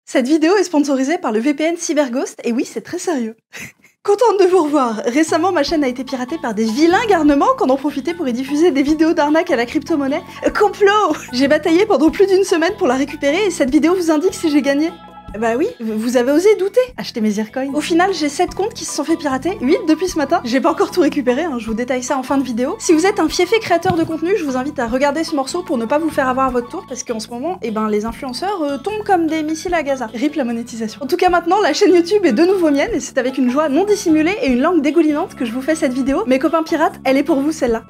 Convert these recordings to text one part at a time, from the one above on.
Cette vidéo est sponsorisée par le VPN CyberGhost, et oui, c'est très sérieux. Contente de vous revoir. Récemment, ma chaîne a été piratée par des vilains garnements qui en ont profité pour y diffuser des vidéos d'arnaque à la crypto-monnaie. Complot! J'ai bataillé pendant plus d'une semaine pour la récupérer et cette vidéo vous indique si j'ai gagné. Bah oui, vous avez osé douter, acheter mes Zircoins. Au final, j'ai 7 comptes qui se sont fait pirater, 8 depuis ce matin. J'ai pas encore tout récupéré, hein, je vous détaille ça en fin de vidéo. Si vous êtes un fiefé créateur de contenu, je vous invite à regarder ce morceau pour ne pas vous faire avoir à votre tour, parce qu'en ce moment, les influenceurs tombent comme des missiles à Gaza. Rip la monétisation. En tout cas, maintenant, la chaîne YouTube est de nouveau mienne, et c'est avec une joie non dissimulée et une langue dégoulinante que je vous fais cette vidéo. Mes copains pirates, elle est pour vous celle-là.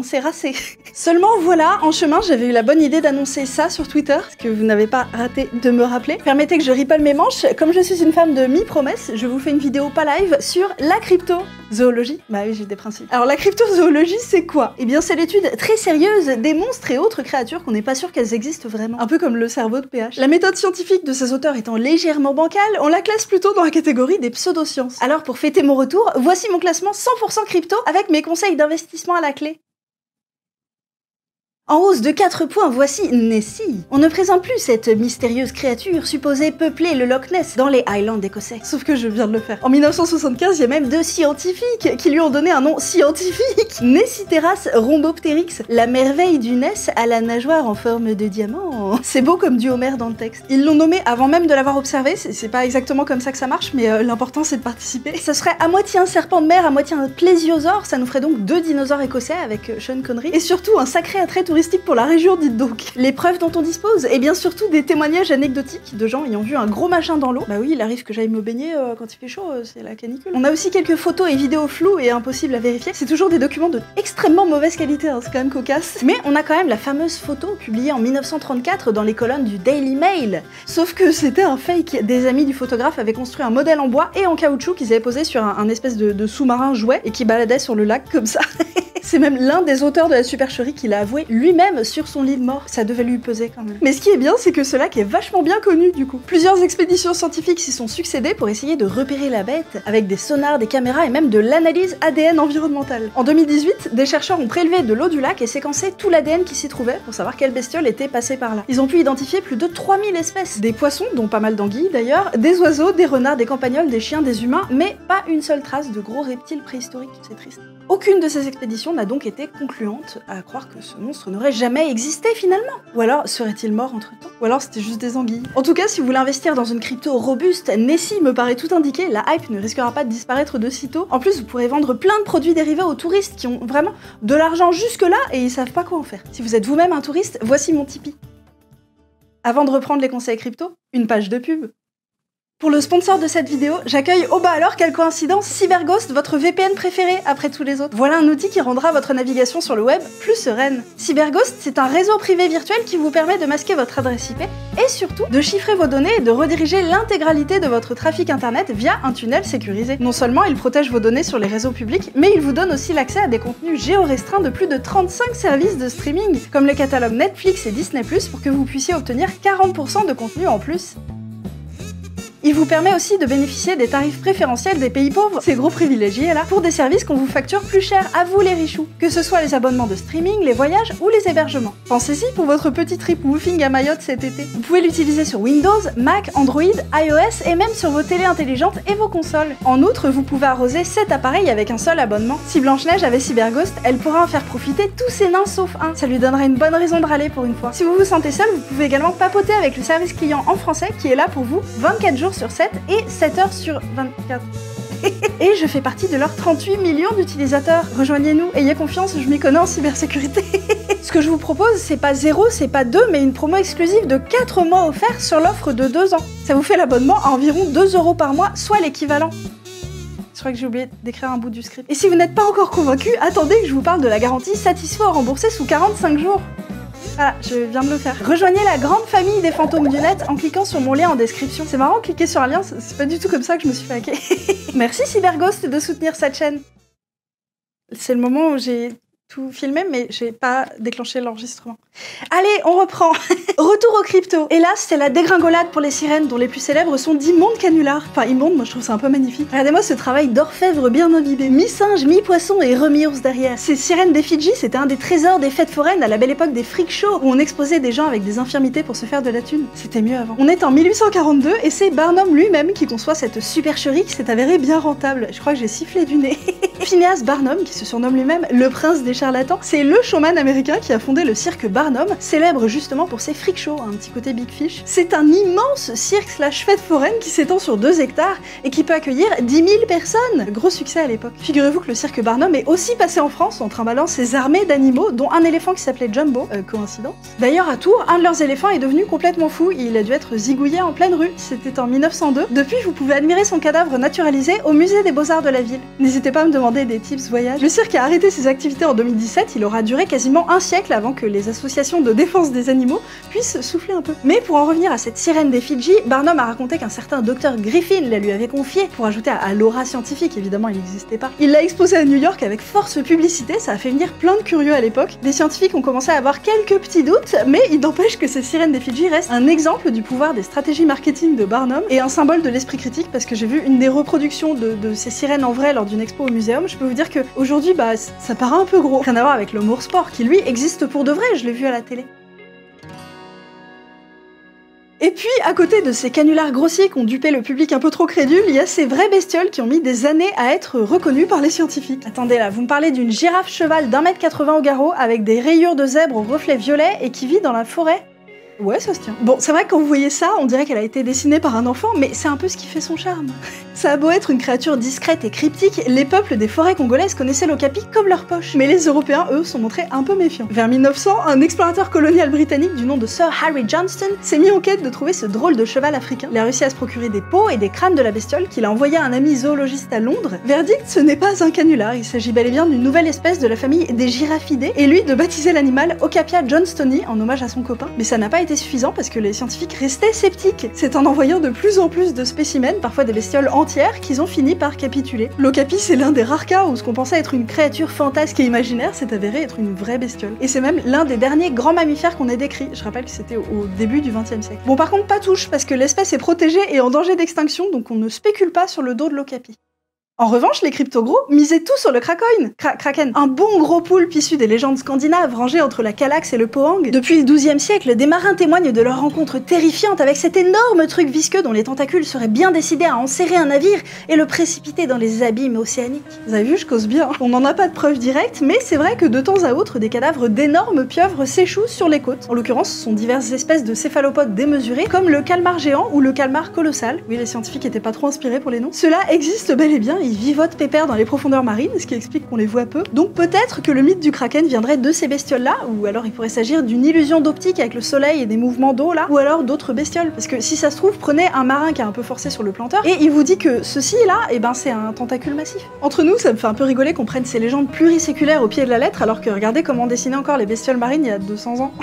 C'est racé. Seulement voilà, en chemin, j'avais eu la bonne idée d'annoncer ça sur Twitter, ce que vous n'avez pas raté de me rappeler. Permettez que je ripole mes manches. Comme je suis une femme de mi-promesse, je vous fais une vidéo pas live sur la crypto-zoologie. Bah oui, j'ai des principes. Alors la crypto-zoologie, c'est quoi? Eh bien, c'est l'étude très sérieuse des monstres et autres créatures qu'on n'est pas sûr qu'elles existent vraiment. Un peu comme le cerveau de PH. La méthode scientifique de ces auteurs étant légèrement bancale, on la classe plutôt dans la catégorie des pseudosciences. Alors pour fêter mon retour, voici mon classement 100% crypto avec mes conseils d'investissement à la clé. En hausse de 4 points, voici Nessie. On ne présente plus cette mystérieuse créature supposée peupler le Loch Ness dans les Highlands écossais. Sauf que je viens de le faire. En 1975, il y a même 2 scientifiques qui lui ont donné un nom scientifique. Nessiteras rhombopteryx, la merveille du Ness à la nageoire en forme de diamant. C'est beau comme du Homère dans le texte. Ils l'ont nommé avant même de l'avoir observé, c'est pas exactement comme ça que ça marche, mais l'important c'est de participer. Ça serait à moitié un serpent de mer, à moitié un plésiosaure, ça nous ferait donc 2 dinosaures écossais avec Sean Connery. Et surtout un sacré attrait touristique pour la région, dites donc. Les preuves dont on dispose, et bien surtout des témoignages anecdotiques de gens ayant vu un gros machin dans l'eau. Bah oui, il arrive que j'aille me baigner quand il fait chaud, c'est la canicule. On a aussi quelques photos et vidéos floues et impossibles à vérifier. C'est toujours des documents de extrêmement mauvaise qualité, hein, c'est quand même cocasse. Mais on a quand même la fameuse photo publiée en 1934 dans les colonnes du Daily Mail. Sauf que c'était un fake. Des amis du photographe avaient construit un modèle en bois et en caoutchouc qu'ils avaient posé sur un espèce de sous-marin jouet et qui baladait sur le lac comme ça. C'est même l'un des auteurs de la supercherie qui l'a avoué lui-même sur son lit de mort. Ça devait lui peser quand même. Mais ce qui est bien, c'est que ce lac est vachement bien connu du coup. Plusieurs expéditions scientifiques s'y sont succédées pour essayer de repérer la bête, avec des sonars, des caméras et même de l'analyse ADN environnementale. En 2018, des chercheurs ont prélevé de l'eau du lac et séquencé tout l'ADN qui s'y trouvait pour savoir quelle bestiole était passée par là. Ils ont pu identifier plus de 3000 espèces. Des poissons, dont pas mal d'anguilles d'ailleurs, des oiseaux, des renards, des campagnols, des chiens, des humains, mais pas une seule trace de gros reptiles préhistoriques. C'est triste. Aucune de ces expéditions n'a donc été concluante à croire que ce monstre n'aurait jamais existé finalement. Ou alors serait-il mort entre-temps? Ou alors c'était juste des anguilles. En tout cas, si vous voulez investir dans une crypto robuste, Nessie me paraît tout indiqué, la hype ne risquera pas de disparaître de sitôt. En plus, vous pourrez vendre plein de produits dérivés aux touristes qui ont vraiment de l'argent jusque-là et ils savent pas quoi en faire. Si vous êtes vous-même un touriste, voici mon Tipeee. Avant de reprendre les conseils crypto, une page de pub. Pour le sponsor de cette vidéo, j'accueille, oh bah alors quelle coïncidence, CyberGhost, votre VPN préféré après tous les autres. Voilà un outil qui rendra votre navigation sur le web plus sereine. CyberGhost, c'est un réseau privé virtuel qui vous permet de masquer votre adresse IP et surtout de chiffrer vos données et de rediriger l'intégralité de votre trafic internet via un tunnel sécurisé. Non seulement il protège vos données sur les réseaux publics, mais il vous donne aussi l'accès à des contenus géorestreints de plus de 35 services de streaming, comme les catalogues Netflix et Disney+, pour que vous puissiez obtenir 40% de contenu en plus. Il vous permet aussi de bénéficier des tarifs préférentiels des pays pauvres, ces gros privilégiés là, pour des services qu'on vous facture plus cher, à vous les richoux, que ce soit les abonnements de streaming, les voyages ou les hébergements. Pensez-y pour votre petit trip woofing à Mayotte cet été. Vous pouvez l'utiliser sur Windows, Mac, Android, iOS et même sur vos télés intelligentes et vos consoles. En outre, vous pouvez arroser 7 appareils avec un seul abonnement. Si Blanche-Neige avait CyberGhost, elle pourra en faire profiter tous ses nains sauf un. Ça lui donnera une bonne raison de râler pour une fois. Si vous vous sentez seul, vous pouvez également papoter avec le service client en français qui est là pour vous 24 jours sur 7 et 7 heures sur 24. Et je fais partie de leurs 38 millions d'utilisateurs. Rejoignez-nous, ayez confiance, je m'y connais en cybersécurité. Ce que je vous propose, c'est pas 0, c'est pas 2, mais une promo exclusive de 4 mois offerts sur l'offre de 2 ans. Ça vous fait l'abonnement à environ 2 € par mois, soit l'équivalent. Je crois que j'ai oublié d'écrire un bout du script. Et si vous n'êtes pas encore convaincu, attendez que je vous parle de la garantie satisfait ou remboursé sous 45 jours. Voilà, je viens de le faire. Rejoignez la grande famille des fantômes du net en cliquant sur mon lien en description. C'est marrant, cliquer sur un lien, c'est pas du tout comme ça que je me suis fait hacker. Merci CyberGhost de soutenir cette chaîne. C'est le moment où j'ai tout filmé, mais j'ai pas déclenché l'enregistrement. Allez, on reprend. Retour au crypto. Et là, c'est la dégringolade pour les sirènes, dont les plus célèbres sont d'immondes canulars. Enfin, immondes, moi je trouve ça un peu magnifique. Regardez-moi ce travail d'orfèvre bien imbibé. Mi-singe, mi-poisson et remi-ours derrière. Ces sirènes des Fidji, c'était un des trésors des fêtes foraines à la belle époque des freak shows, où on exposait des gens avec des infirmités pour se faire de la thune. C'était mieux avant. On est en 1842 et c'est Barnum lui-même qui conçoit cette supercherie qui s'est avérée bien rentable. Je crois que j'ai sifflé du nez. Phineas Barnum, qui se surnomme lui-même le prince des charlatans, c'est le showman américain qui a fondé le cirque Barnum, célèbre justement pour ses freak shows, un petit côté Big Fish. C'est un immense cirque slash fête foraine qui s'étend sur 2 hectares et qui peut accueillir 10 000 personnes. Gros succès à l'époque. Figurez-vous que le cirque Barnum est aussi passé en France en trimballant ses armées d'animaux, dont un éléphant qui s'appelait Jumbo. Coïncidence. D'ailleurs, à Tours, un de leurs éléphants est devenu complètement fou. Il a dû être zigouillé en pleine rue. C'était en 1902. Depuis, vous pouvez admirer son cadavre naturalisé au musée des Beaux-Arts de la ville. N'hésitez pas à me demander des tips voyage. Le cirque a arrêté ses activités en 2017. Il aura duré quasiment un siècle avant que les associations de défense des animaux puissent souffler un peu. Mais pour en revenir à cette sirène des Fidji, Barnum a raconté qu'un certain Dr Griffin la lui avait confiée pour ajouter à l'aura scientifique. Évidemment, il n'existait pas. Il l'a exposée à New York avec force publicité. Ça a fait venir plein de curieux à l'époque. Des scientifiques ont commencé à avoir quelques petits doutes, mais il n'empêche que ces sirènes des Fidji restent un exemple du pouvoir des stratégies marketing de Barnum et un symbole de l'esprit critique, parce que j'ai vu une des reproductions de ces sirènes en vrai lors d'une expo au muséum. Je peux vous dire que aujourd'hui, bah, ça paraît un peu gros. Rien à voir avec le Moore Sport, qui lui existe pour de vrai, je l'ai vu à la télé. Et puis, à côté de ces canulars grossiers qui ont dupé le public un peu trop crédule, il y a ces vraies bestioles qui ont mis des années à être reconnues par les scientifiques. Attendez là, vous me parlez d'une girafe cheval d'1,80 m au garrot, avec des rayures de zèbre au reflet violet et qui vit dans la forêt. Ouais, ça se tient. Bon, c'est vrai que quand vous voyez ça, on dirait qu'elle a été dessinée par un enfant, mais c'est un peu ce qui fait son charme. Ça a beau être une créature discrète et cryptique, les peuples des forêts congolaises connaissaient l'okapi comme leur poche. Mais les Européens, eux, sont montrés un peu méfiants. Vers 1900, un explorateur colonial britannique du nom de Sir Harry Johnston s'est mis en quête de trouver ce drôle de cheval africain. Il a réussi à se procurer des peaux et des crânes de la bestiole qu'il a envoyé à un ami zoologiste à Londres. Verdict, ce n'est pas un canular, il s'agit bel et bien d'une nouvelle espèce de la famille des girafidés, et lui de baptiser l'animal Okapia johnstoni en hommage à son copain. Mais ça n'a pas été suffisant parce que les scientifiques restaient sceptiques. C'est en envoyant de plus en plus de spécimens, parfois des bestioles entières, qu'ils ont fini par capituler. L'okapi, c'est l'un des rares cas où ce qu'on pensait être une créature fantasque et imaginaire s'est avéré être une vraie bestiole. Et c'est même l'un des derniers grands mammifères qu'on ait décrit. Je rappelle que c'était au début du XXe siècle. Bon, par contre, pas touche, parce que l'espèce est protégée et en danger d'extinction, donc on ne spécule pas sur le dos de l'okapi. En revanche, les crypto-gros misaient tout sur le kraken. Un bon gros poulpe issu des légendes scandinaves, rangé entre la Kallax et le Pohang. Depuis le XIIe siècle, des marins témoignent de leur rencontre terrifiante avec cet énorme truc visqueux dont les tentacules seraient bien décidés à enserrer un navire et le précipiter dans les abîmes océaniques. Vous avez vu, je cause bien. On n'en a pas de preuves directes, mais c'est vrai que de temps à autre, des cadavres d'énormes pieuvres s'échouent sur les côtes. En l'occurrence, ce sont diverses espèces de céphalopodes démesurés, comme le calmar géant ou le calmar colossal. Oui, les scientifiques étaient pas trop inspirés pour les noms. Cela existe bel et bien. Ils vivotent pépère dans les profondeurs marines, ce qui explique qu'on les voit peu. Donc peut-être que le mythe du kraken viendrait de ces bestioles-là, ou alors il pourrait s'agir d'une illusion d'optique avec le soleil et des mouvements d'eau là, ou alors d'autres bestioles. Parce que si ça se trouve, prenez un marin qui a un peu forcé sur le planteur, et il vous dit que ceci là, eh ben c'est un tentacule massif. Entre nous, ça me fait un peu rigoler qu'on prenne ces légendes pluriséculaires au pied de la lettre, alors que regardez comment on dessinait encore les bestioles marines il y a 200 ans.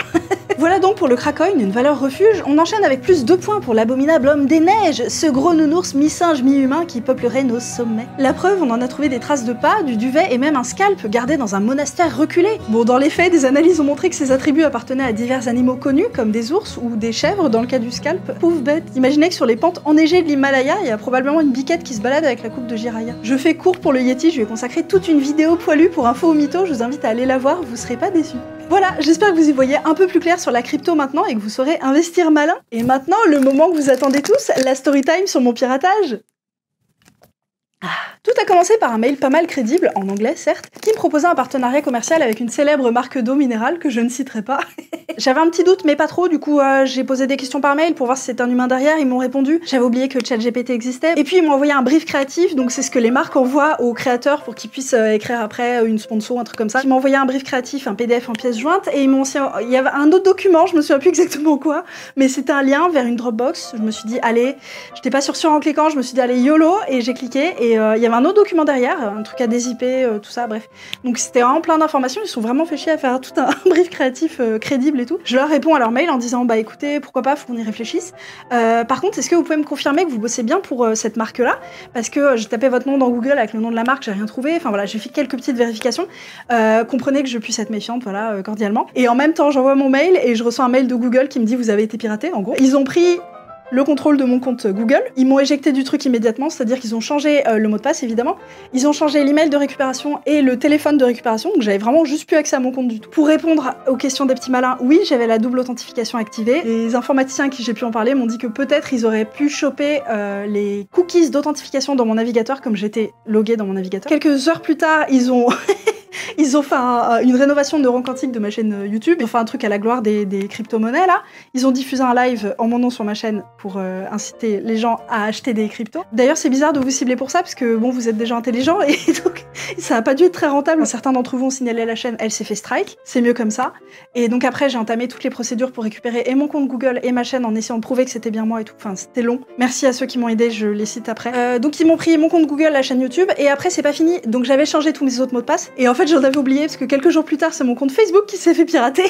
Voilà donc pour le kraken, une valeur refuge. On enchaîne avec plus 2 points pour l'abominable homme des neiges, ce gros nounours mi-singe mi-humain qui peuplerait nos sommets. La preuve, on en a trouvé des traces de pas, du duvet et même un scalp gardé dans un monastère reculé. Bon, dans les faits, des analyses ont montré que ces attributs appartenaient à divers animaux connus, comme des ours ou des chèvres dans le cas du scalp. Pauvre bête. Imaginez que sur les pentes enneigées de l'Himalaya, il y a probablement une biquette qui se balade avec la coupe de Jiraya. Je fais court pour le Yeti, je lui ai consacré toute une vidéo poilue pour Info ou Mytho, je vous invite à aller la voir, vous serez pas déçus. Voilà, j'espère que vous y voyez un peu plus clair sur la crypto maintenant et que vous saurez investir malin. Et maintenant, le moment que vous attendez tous, la story time sur mon piratage. Tout a commencé par un mail pas mal crédible, en anglais certes, qui me proposait un partenariat commercial avec une célèbre marque d'eau minérale que je ne citerai pas. J'avais un petit doute mais pas trop, du coup j'ai posé des questions par mail pour voir si c'était un humain derrière, ils m'ont répondu, j'avais oublié que ChatGPT existait, et puis ils m'ont envoyé un brief créatif, donc c'est ce que les marques envoient aux créateurs pour qu'ils puissent écrire après une sponsor, un truc comme ça. Ils m'ont envoyé un brief créatif, un PDF en pièces jointes, et ils m'ont aussi... il y avait un autre document, je me souviens plus exactement quoi, mais c'était un lien vers une Dropbox, je me suis dit allez, j'étais pas sûre en cliquant, je me suis dit allez YOLO, et j'ai cliqué, et il y avait un autre document derrière, un truc à dézipper, tout ça, bref. Donc c'était vraiment plein d'informations, ils sont vraiment fait chier à faire tout un brief créatif crédible et tout. Je leur réponds à leur mail en disant bah écoutez, pourquoi pas, faut qu'on y réfléchisse. Par contre, est-ce que vous pouvez me confirmer que vous bossez bien pour cette marque-là? Parce que j'ai tapé votre nom dans Google avec le nom de la marque, j'ai rien trouvé. Enfin voilà, j'ai fait quelques petites vérifications. Comprenez que je puisse être méfiante, voilà, cordialement. Et en même temps, j'envoie mon mail et je reçois un mail de Google qui me dit vous avez été piraté, en gros. Ils ont pris le contrôle de mon compte Google. Ils m'ont éjecté du truc immédiatement, c'est-à-dire qu'ils ont changé le mot de passe, évidemment. Ils ont changé l'email de récupération et le téléphone de récupération, donc j'avais vraiment juste plus accès à mon compte du tout. Pour répondre aux questions des petits malins, oui, j'avais la double authentification activée. Les informaticiens à qui j'ai pu en parler m'ont dit que peut-être ils auraient pu choper les cookies d'authentification dans mon navigateur, comme j'étais loguée dans mon navigateur. Quelques heures plus tard, ils ont... Ils ont fait une rénovation de rang quantique de ma chaîne YouTube. Ils ont fait un truc à la gloire des crypto-monnaies, là. Ils ont diffusé un live en mon nom sur ma chaîne pour inciter les gens à acheter des cryptos. D'ailleurs, c'est bizarre de vous cibler pour ça, parce que, bon, vous êtes déjà intelligents, et donc, ça a pas dû être très rentable. Certains d'entre vous ont signalé à la chaîne, elle s'est fait strike. C'est mieux comme ça. Et donc après, j'ai entamé toutes les procédures pour récupérer et mon compte Google et ma chaîne en essayant de prouver que c'était bien moi et tout. Enfin, c'était long. Merci à ceux qui m'ont aidé, je les cite après. Donc, ils m'ont pris mon compte Google, la chaîne YouTube, et après, c'est pas fini. Donc, j'avais changé tous mes autres mots de passe. Et en fait, j'en avais oublié, parce que quelques jours plus tard, c'est mon compte Facebook qui s'est fait pirater.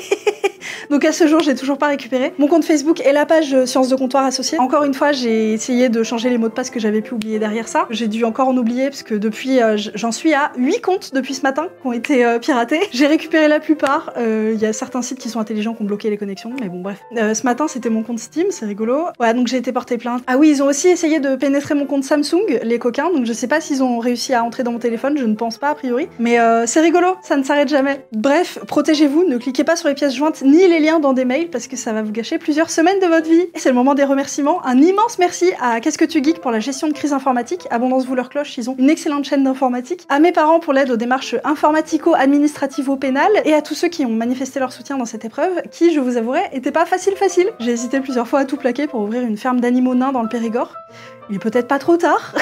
Donc à ce jour, j'ai toujours pas récupéré. Mon compte Facebook et la page Sciences de comptoir associée. Encore une fois, j'ai essayé de changer les mots de passe que j'avais pu oublier derrière ça. J'ai dû encore en oublier, parce que depuis, j'en suis à 8 comptes depuis ce matin qui ont été piratés. J'ai récupéré la plupart. Il y a certains sites qui sont intelligents qui ont bloqué les connexions, mais bon, bref. Ce matin, c'était mon compte Steam, c'est rigolo. Voilà, donc j'ai été porter plainte. Ah oui, ils ont aussi essayé de pénétrer mon compte Samsung, les coquins, donc je sais pas s'ils ont réussi à entrer dans mon téléphone, je ne pense pas a priori. Mais c'est rigolo, ça ne s'arrête jamais. Bref, protégez-vous, ne cliquez pas sur les pièces jointes ni les liens dans des mails parce que ça va vous gâcher plusieurs semaines de votre vie. Et c'est le moment des remerciements. Un immense merci à Qu'est-ce que tu geeks pour la gestion de crise informatique. Abondance vous leur cloche, ils ont une excellente chaîne d'informatique. À mes parents pour l'aide aux démarches informatico-administrativo-pénales et à tous ceux qui ont manifesté leur soutien dans cette épreuve qui, je vous avouerai, était pas facile. J'ai hésité plusieurs fois à tout plaquer pour ouvrir une ferme d'animaux nains dans le Périgord. Il est peut-être pas trop tard.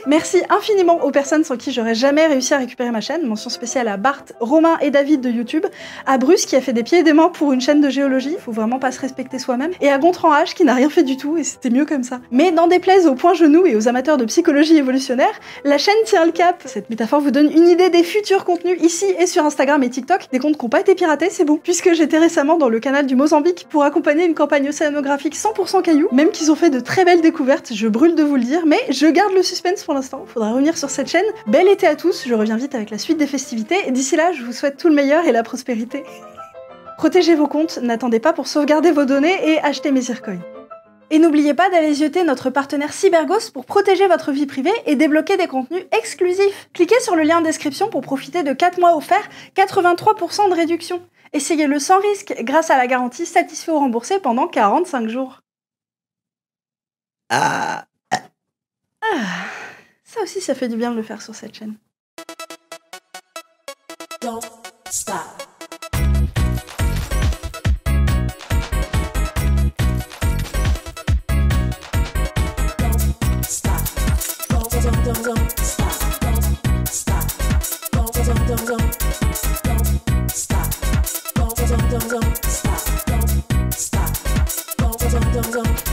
Merci infiniment aux personnes sans qui j'aurais jamais réussi à récupérer ma chaîne. Mention spéciale à Bart, Romain et David de YouTube, à Bruce qui a fait des pieds et des mains pour une chaîne de géologie, faut vraiment pas se respecter soi-même, et à Gontran H qui n'a rien fait du tout et c'était mieux comme ça. Mais n'en déplaise aux points genoux et aux amateurs de psychologie évolutionnaire, la chaîne tient le cap. Cette métaphore vous donne une idée des futurs contenus ici et sur Instagram et TikTok, des comptes qui n'ont pas été piratés, c'est bon. Puisque j'étais récemment dans le canal du Mozambique pour accompagner une campagne océanographique 100% cailloux, même qu'ils ont fait de très belles découvertes, je brûle de vous le dire, mais je garde le suspense pour l'instant, faudra revenir sur cette chaîne. Bel été à tous, je reviens vite avec la suite des festivités, et d'ici là, je vous souhaite tout le meilleur et la prospérité. Protégez vos comptes, n'attendez pas pour sauvegarder vos données et achetez mes zircoins. Et n'oubliez pas d'aller zioter notre partenaire Cyberghost pour protéger votre vie privée et débloquer des contenus exclusifs. Cliquez sur le lien en description pour profiter de 4 mois offerts, 83% de réduction. Essayez-le sans risque grâce à la garantie satisfait ou remboursé pendant 45 jours. Ça aussi, ça fait du bien de le faire sur cette chaîne. Don't stop.